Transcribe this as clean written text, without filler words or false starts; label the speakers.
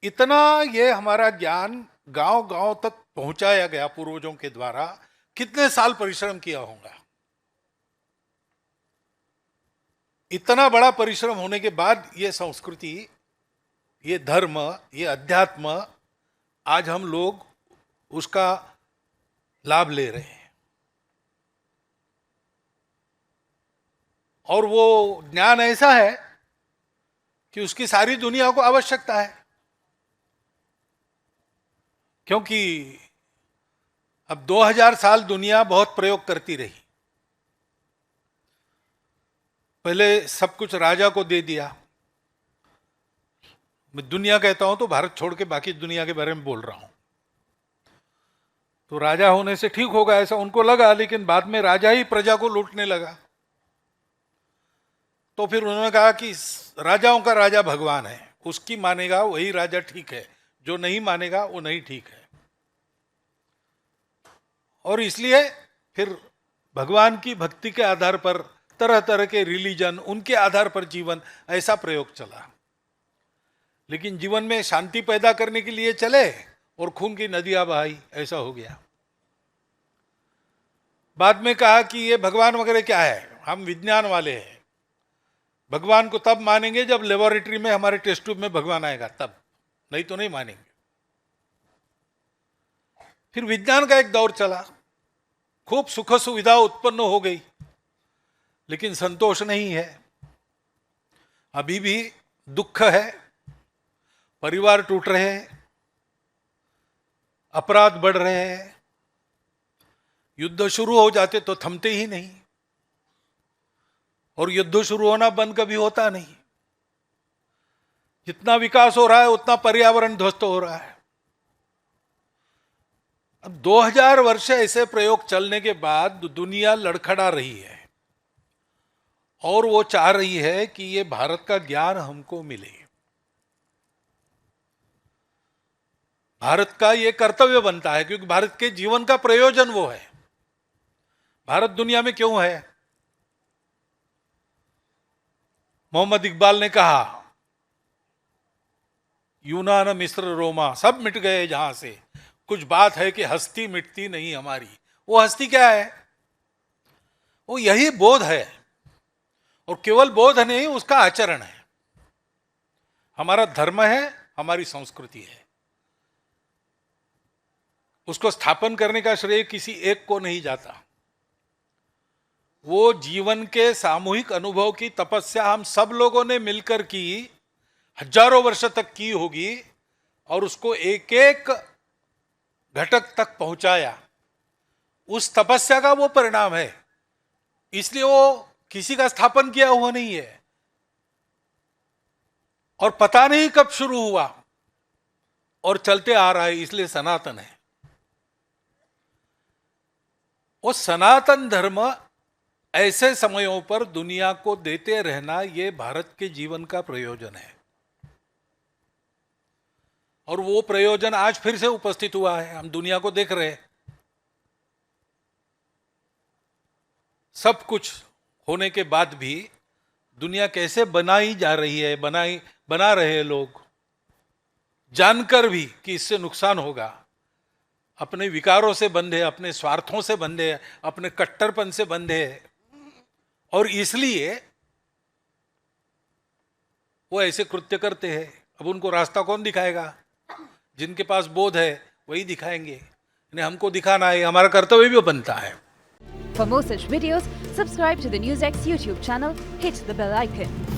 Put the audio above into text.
Speaker 1: इतना ये हमारा ज्ञान गांव गांव तक पहुंचाया गया पूर्वजों के द्वारा, कितने साल परिश्रम किया होगा। इतना बड़ा परिश्रम होने के बाद ये संस्कृति, ये धर्म, ये अध्यात्म आज हम लोग उसका लाभ ले रहे हैं। और वो ज्ञान ऐसा है कि उसकी सारी दुनिया को आवश्यकता है, क्योंकि अब 2000 साल दुनिया बहुत प्रयोग करती रही। पहले सब कुछ राजा को दे दिया। मैं दुनिया कहता हूं तो भारत छोड़ के बाकी दुनिया के बारे में बोल रहा हूं। तो राजा होने से ठीक होगा ऐसा उनको लगा, लेकिन बाद में राजा ही प्रजा को लूटने लगा। तो फिर उन्होंने कहा कि राजाओं का राजा भगवान है, उसकी मानेगा वही राजा ठीक है, जो नहीं मानेगा वो नहीं ठीक है। और इसलिए फिर भगवान की भक्ति के आधार पर तरह तरह के रिलीजन, उनके आधार पर जीवन, ऐसा प्रयोग चला। लेकिन जीवन में शांति पैदा करने के लिए चले और खून की नदियां बहाई, ऐसा हो गया। बाद में कहा कि ये भगवान वगैरह क्या है, हम विज्ञान वाले हैं, भगवान को तब मानेंगे जब लेबोरेटरी में हमारे टेस्ट ट्यूब में भगवान आएगा तब, नहीं तो नहीं मानेंगे। फिर विज्ञान का एक दौर चला, खूब सुख सुविधा उत्पन्न हो गई, लेकिन संतोष नहीं है। अभी भी दुख है, परिवार टूट रहे हैं, अपराध बढ़ रहे हैं, युद्ध शुरू हो जाते तो थमते ही नहीं, और युद्ध शुरू होना बंद कभी होता नहीं। जितना विकास हो रहा है उतना पर्यावरण ध्वस्त हो रहा है। अब 2000 वर्ष ऐसे प्रयोग चलने के बाद दुनिया लड़खड़ा रही है, और वो चाह रही है कि ये भारत का ज्ञान हमको मिले। भारत का ये कर्तव्य बनता है, क्योंकि भारत के जीवन का प्रयोजन वो है। भारत दुनिया में क्यों है? मोहम्मद इकबाल ने कहा, यूनान मिस्र रोमा सब मिट गए जहां से, कुछ बात है कि हस्ती मिटती नहीं हमारी। वो हस्ती क्या है? वो यही बोध है, और केवल बोध नहीं, उसका आचरण है। हमारा धर्म है, हमारी संस्कृति है। उसको स्थापन करने का श्रेय किसी एक को नहीं जाता। वो जीवन के सामूहिक अनुभव की तपस्या हम सब लोगों ने मिलकर की, हजारों वर्ष तक की होगी, और उसको एक एक घटक तक पहुंचाया। उस तपस्या का वो परिणाम है, इसलिए वो किसी का स्थापन किया हुआ नहीं है, और पता नहीं कब शुरू हुआ और चलते आ रहा है, इसलिए सनातन है। वो सनातन धर्म ऐसे समयों पर दुनिया को देते रहना, ये भारत के जीवन का प्रयोजन है। और वो प्रयोजन आज फिर से उपस्थित हुआ है, हम दुनिया को देख रहे हैं। सब कुछ होने के बाद भी दुनिया कैसे बनाई जा रही है, बना रहे हैं लोग, जानकर भी कि इससे नुकसान होगा। अपने विकारों से बंधे, अपने स्वार्थों से बंधे, अपने कट्टरपन से बंधे, और इसलिए वो ऐसे कृत्य करते हैं। अब उनको रास्ता कौन दिखाएगा? जिनके पास बोध है वही दिखाएंगे। इन्हें हमको दिखाना है, हमारा कर्तव्य भी बनता है।
Speaker 2: For more such videos, subscribe to the NewsX YouTube channel, hit the bell icon.